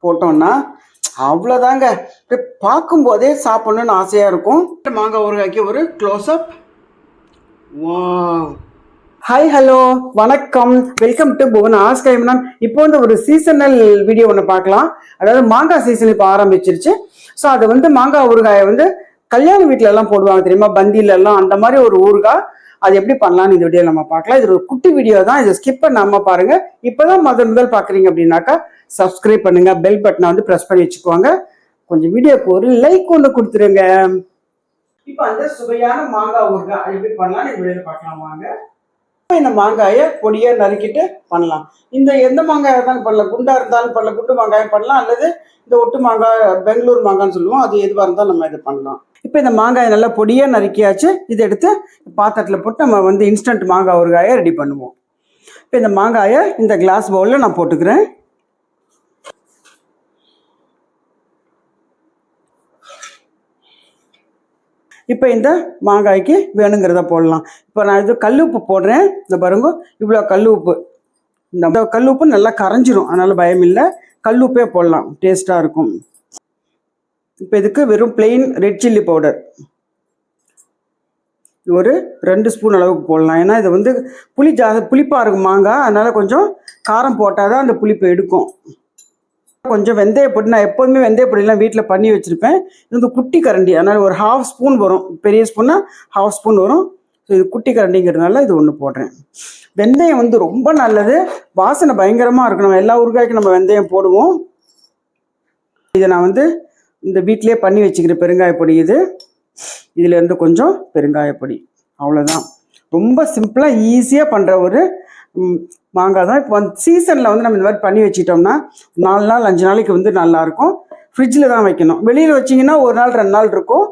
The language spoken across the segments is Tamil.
போட்டோம்னா அவ்வளோதாங்க. பார்க்கும்போதே சாப்பிடணும்னு ஆசையாக இருக்கும். மாங்காய் ஊறுகாய்க்கு ஒரு க்ளோஸ்அப். வா, ஹாய், ஹலோ, வணக்கம், வெல்கம் டு புவன் ஆஸ்கைமன். இப்போ வந்து ஒரு சீசனல் வீடியோ ஒன்று பார்க்கலாம். அதாவது மாங்காய் சீசன் இப்போ ஆரம்பிச்சிருச்சு. ஸோ அது வந்து மாங்காய் ஊறுகாயை வந்து கல்யாண வீட்டில எல்லாம் போடுவாங்க தெரியுமா, பந்தியில எல்லாம். அந்த மாதிரி ஒரு ஊறுகாய் அது எப்படி பண்ணலாம்னு இந்த வீடியோ நம்ம பார்க்கலாம். இது ஒரு குட்டி வீடியோ தான், இதை ஸ்கிப் பண்ணாம பாருங்க. இப்பதான் முதல் பாக்குறீங்க அப்படின்னாக்கா சப்ஸ்கிரைப் பண்ணுங்க, பெல் பட்டனை வந்து பிரஸ் பண்ணி வச்சுக்கோங்க. கொஞ்சம் வீடியோக்கு ஒரு லைக் ஒன்று கொடுத்துருங்க. இப்போ அந்த சுவையான மாங்காய் ஊறுகாய் அது எப்படி பண்ணலாம் இந்த வீடியோல பார்க்கலாம் வாங்க. இந்த மாங்காயை பொடியா நறுக்கிட்டு பண்ணலாம். இந்த எந்த மாங்காய் இருந்தாலும் பண்ணலாம், குண்டா இருந்தாலும் பண்ணலாம், குண்டு மாங்காயம் பண்ணலாம், அல்லது இந்த ஒட்டு மாங்காய் பெங்களூர் மாங்காய்னு சொல்லுவோம், அது எதுவாக இருந்தாலும் நம்ம இது பண்ணலாம். இப்போ இந்த மாங்காயை நல்லா பொடியாக நறுக்கியாச்சு. இதை எடுத்து பாத்திரத்தில் போட்டு நம்ம வந்து இன்ஸ்டன்ட் மாங்காய் ஊறுகாயை ரெடி பண்ணுவோம். இப்போ இந்த மாங்காயை இந்த கிளாஸ் பவுலில் நான் போட்டுக்கிறேன். இப்போ இந்த மாங்காய்க்கு வேணுங்கிறத போடலாம். இப்போ நான் இது கல் உப்பு போடுறேன். இந்த பாருங்க, இவ்வளோ கல் உப்பு. இந்த கல் உப்பு நல்லா கரைஞ்சிரும், அதனால பயம் இல்லை. கல் உப்பே போடலாம், டேஸ்ட்டாக இருக்கும். இப்போ இதுக்கு வெறும் பிளெயின் ரெட் சில்லி பவுடர் ஒரு 2 ஸ்பூன் அளவுக்கு போடலாம். ஏன்னா இது வந்து புளிப்பாக இருக்கும் மாங்காய், அதனால கொஞ்சம் காரம் போட்டால் தான் அந்த புளிப்பு எடுக்கும். கொஞ்சம் வெந்தயப்பொடி, நான் எப்போதுமே வெந்தயப்பொடியெலாம் வீட்டில் பண்ணி வச்சுருப்பேன். இது வந்து குட்டி கரண்டி, அதனால் ஒரு 1/2 ஸ்பூன் வரும். பெரிய ஸ்பூன்னா 1/2 ஸ்பூன் வரும். ஸோ இது குட்டி கரண்டிங்கிறதுனால இது ஒன்று போடுறேன். வெந்தயம் வந்து ரொம்ப நல்லது, வாசனை பயங்கரமாக இருக்கும். நம்ம எல்லா ஊறுகாய்க்கும் நம்ம வெந்தயம் போடுவோம். இதை நான் வந்து இந்த வீட்டிலே பண்ணி வச்சுக்கிற பெருங்காயப்பொடி இது. இதிலேருந்து கொஞ்சம் பெருங்காயப்பொடி, அவ்வளோதான். ரொம்ப சிம்பிளாக ஈஸியாக பண்ணுற ஒரு மாங்காய் தான். இப்போ சீசனில் வந்து நம்ம இந்த மாதிரி பண்ணி வச்சிட்டோம்னா 4 நாள் 5 நாளைக்கு வந்து நல்லாயிருக்கும். ஃப்ரிட்ஜில் தான் வைக்கணும். வெளியில் வச்சிங்கன்னா 1 நாள் 2 நாள் இருக்கும்.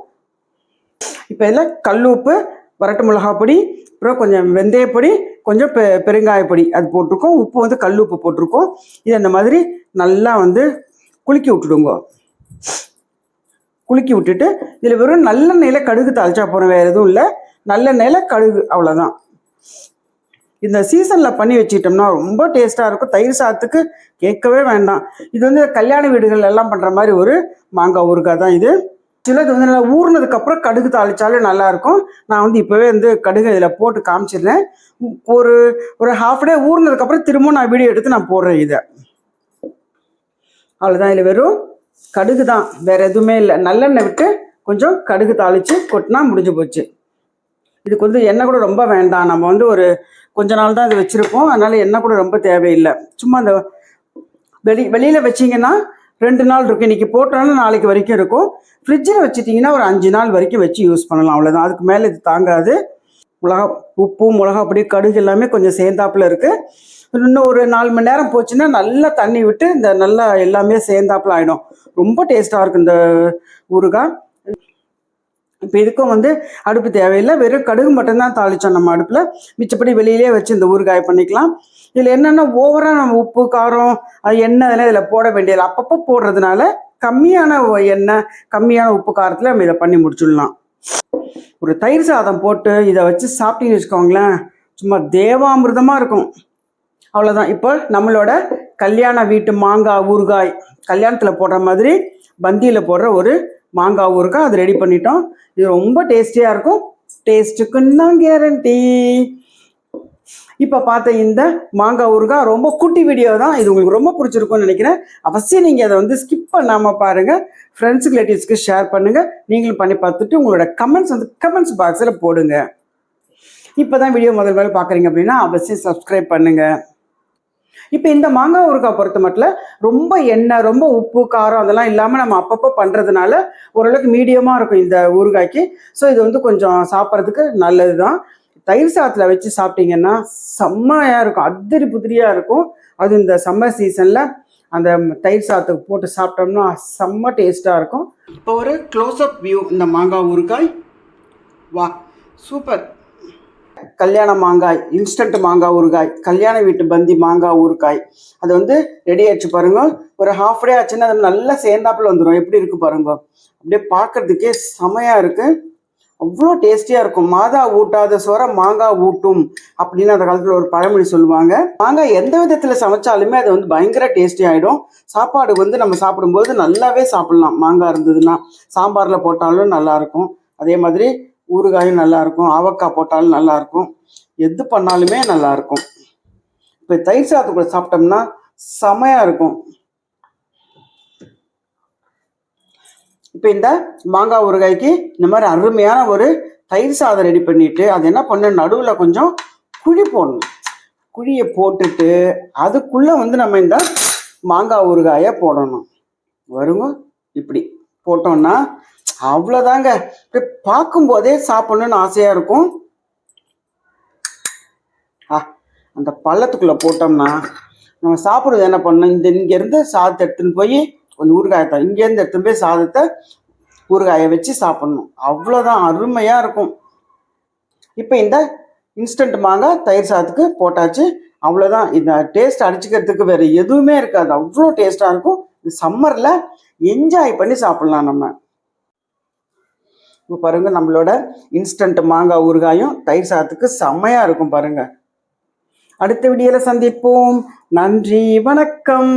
இப்போ இதில் கல் உப்பு, வரட்டு மிளகாய் பொடி, அப்புறம் கொஞ்சம் வெந்தயப்பொடி, கொஞ்சம் பெருங்காயப்பொடி அது போட்டிருக்கோம். உப்பு வந்து கல் உப்பு போட்டிருக்கோம். இது அந்த மாதிரி நல்லா வந்து குலுக்கி விட்டுடுங்க. குலுக்கி விட்டுட்டு இதில் வெறும் நல்லெண்ணெயில் கடுகு தாளிச்சா போகிறோம், வேறு எதுவும் இல்லை. நல்லெண்ணெயில் கடுகு, அவ்வளோதான். இந்த சீசனில் பண்ணி வச்சுக்கிட்டோம்னா ரொம்ப டேஸ்ட்டாக இருக்கும். தயிர் சாதத்துக்கு கேட்கவே வேண்டாம். இது வந்து கல்யாண வீடுகள் எல்லாம் பண்ணுற மாதிரி ஒரு மாங்காய் ஊறுகாய் தான் இது. ஆக்சுவலாக இது வந்து நல்லா ஊறினதுக்கப்புறம் கடுகு தாளித்தாலும் நல்லாயிருக்கும். நான் வந்து இப்போவே வந்து கடுகு இதில் போட்டு காமிச்சிடுறேன். ஒரு ஹாஃப் டே ஊறினதுக்கப்புறம் திரும்ப நான் வீடியோ எடுத்து நான் போடுறேன் இதை. அவ்வளோதான். இதில் வெறும் கடுகு தான், வேறு எதுவுமே இல்லை. நல்லெண்ணெய் விட்டு கொஞ்சம் கடுகு தாளித்து கொட்டினா முடிஞ்சு போச்சு. இதுக்கு வந்து எண்ணெய் கூட ரொம்ப வேண்டாம். நம்ம வந்து ஒரு கொஞ்ச நாள் தான் இது வச்சுருப்போம், அதனால் எண்ணெய் கூட ரொம்ப தேவையில்லை. சும்மா அந்த வெளியில் வச்சிங்கன்னா 2 நாள் இருக்கும். இன்றைக்கி போட்டோன்னா நாளைக்கு வரைக்கும் இருக்கும். ஃப்ரிட்ஜில் வச்சுட்டிங்கன்னா ஒரு 5 நாள் வரைக்கும் வச்சு யூஸ் பண்ணலாம், அவ்வளோதான். அதுக்கு மேலே இது தாங்காது. உப்பு, மிளகா பொடி, கடுகு எல்லாமே கொஞ்சம் சேர்ந்தாப்புல இருக்குது. இன்னும் ஒரு 4 மணி நேரம் போச்சுன்னா நல்லா தண்ணி விட்டு இந்த நல்லா எல்லாமே சேர்ந்தாப்புல ஆகிடும். ரொம்ப டேஸ்ட்டாக இருக்கும் இந்த ஊறுகாய். இப்போ இதுக்கும் வந்து அடுப்பு தேவையில்லை, வெறும் கடுகு மட்டும்தான் தாளித்தோம் நம்ம அடுப்பில். மிச்சப்படி வெளியிலே வச்சு இந்த ஊறுகாய் பண்ணிக்கலாம். இதில் என்னென்னா ஓவராக நம்ம உப்பு, காரம், அது எண்ணெய் அதெல்லாம் இதில் போட வேண்டியதில்லை. அப்பப்போ போடுறதுனால கம்மியான எண்ணெய், கம்மியான உப்பு, காரத்தில் நம்ம இதை பண்ணி முடிச்சுடலாம். ஒரு தயிர் சாதம் போட்டு இதை வச்சு சாப்பிட்டீங்கன்னு வச்சுக்கோங்களேன், சும்மா தேவாமிர்தமாக இருக்கும், அவ்வளோதான். இப்போ நம்மளோட கல்யாண வீட்டு மாங்காய் ஊறுகாய், கல்யாணத்தில் போடுற மாதிரி பந்தியில் போடுற ஒரு மாங்காய் ஊறுகாய் அது ரெடி பண்ணிட்டோம். இது ரொம்ப டேஸ்டியாக இருக்கும். டேஸ்ட்டுக்குன்னு தான் கேரண்டி. இப்போ பார்த்த இந்த மாங்காய் ஊறுகாய் ரொம்ப குட்டி வீடியோ தான். இது உங்களுக்கு ரொம்ப பிடிச்சிருக்கும்னு நினைக்கிறேன். அவசியம் நீங்கள் அதை வந்து ஸ்கிப் பண்ணாமல் பாருங்கள். ஃப்ரெண்ட்ஸுக்கு, ரிலேட்டிவ்ஸ்க்கு ஷேர் பண்ணுங்கள். நீங்களும் பண்ணி பார்த்துட்டு உங்களோட கமெண்ட்ஸ் வந்து கமெண்ட்ஸ் பாக்ஸில் போடுங்க. இப்போ தான் வீடியோ முதல் பார்க்குறீங்க அப்படின்னா அவசியம் சப்ஸ்கிரைப் பண்ணுங்கள். இப்போ இந்த மாங்காய் ஊறுகாய் பொறுத்த மட்டும் ரொம்ப எண்ணெய், ரொம்ப உப்பு, காரம் அதெல்லாம் இல்லாமல் நம்ம அப்பப்போ பண்ணுறதுனால ஓரளவுக்கு மீடியமாக இருக்கும் இந்த ஊறுகாய்க்கு. ஸோ இது வந்து கொஞ்சம் சாப்பிட்றதுக்கு நல்லது தான். தயிர் சாதத்தில் வச்சு சாப்பிட்டீங்கன்னா செம்மையாக இருக்கும், அதிரி புதிரியாக இருக்கும். அது இந்த சம்மர் சீசனில் அந்த தயிர் சாதத்துக்கு போட்டு சாப்பிட்டோம்னா செம்ம டேஸ்ட்டாக இருக்கும். இப்போ ஒரு க்ளோஸ்அப் வியூ இந்த மாங்காய் ஊறுகாய். வா, சூப்பர். கல்யாண மாங்காய், இன்ஸ்டன்ட் மாங்காய் ஊறுகாய், கல்யாண வீட்டு பந்தி மாங்காய் ஊறுகாய் அது வந்து ரெடி ஆயிடுச்சு பாருங்க. ஒரு ஹாஃப் டே ஆச்சுன்னா அது நல்லா சேர்ந்தாப்புல வந்துடும். எப்படி இருக்கு பாருங்க, அப்படியே பார்க்கறதுக்கே செமையாக இருக்கு. அவ்வளோ டேஸ்டியாக இருக்கும். மாதா ஊட்டாத சோற மாங்காய் ஊட்டும் அப்படின்னு அந்த காலத்தில் ஒரு பழமொழி சொல்லுவாங்க. மாங்காய் எந்த விதத்தில் சமைச்சாலுமே அது வந்து பயங்கர டேஸ்டி ஆகிடும். சாப்பாடு வந்து நம்ம சாப்பிடும்போது நல்லாவே சாப்பிட்லாம். மாங்காய் இருந்ததுன்னா சாம்பாரில் போட்டாலும் நல்லாயிருக்கும். அதே மாதிரி ஊறுகாயும் நல்லாயிருக்கும். ஆவக்காய் போட்டாலும் நல்லாயிருக்கும். எது பண்ணாலுமே நல்லாயிருக்கும். இப்போ தயிர் சாதத்துக்குள்ள சாப்பிட்டோம்னா செமையாக இருக்கும். இப்போ இந்த மாங்காய் ஊறுகாய்க்கு இந்த மாதிரி அருமையான ஒரு தயிர் சாதம் ரெடி பண்ணிட்டு அது என்ன பண்ணணும், நடுவில் கொஞ்சம் குழி போடணும். குழியை போட்டுட்டு அதுக்குள்ளே வந்து நம்ம இந்த மாங்காய் ஊறுகாயை போடணும். வருங்க இப்படி போட்டோம்னா அவ்வளோதாங்க. பார்க்கும்போதே சாப்பிடணும்னு ஆசையாக இருக்கும். அந்த பள்ளத்துக்குள்ளே போட்டோம்னா நம்ம சாப்பிடுறது என்ன பண்ணணும், இங்கேருந்து சாதத்தை எடுத்துன்னு போய் கொஞ்சம் ஊறுகாயத்தை இங்கேருந்து எடுத்துன்னு போய் சாதத்தை ஊறுகாயை வச்சு சாப்பிட்ணும். அவ்வளோதான், அருமையாக இருக்கும். இப்போ இந்த இன்ஸ்டன்ட் மாங்காய் தயிர் சாதத்துக்கு போட்டாச்சு. அவ்வளோதான். இந்த டேஸ்ட் அடிச்சுக்கிறதுக்கு வேறு எதுவுமே இருக்காது. அவ்வளோ டேஸ்ட்டாக இருக்கும். இந்த சம்மரில் என்ஜாய் பண்ணி சாப்பிட்லாம் நம்ம. இப்போ பாருங்கள், நம்மளோட இன்ஸ்டன்ட் மாங்காய் ஊறுகாயும் தயிர் சாதத்துக்கு செம்மையாக இருக்கும் பாருங்கள். அடுத்த வீடியோவில் சந்திப்போம். நன்றி, வணக்கம்.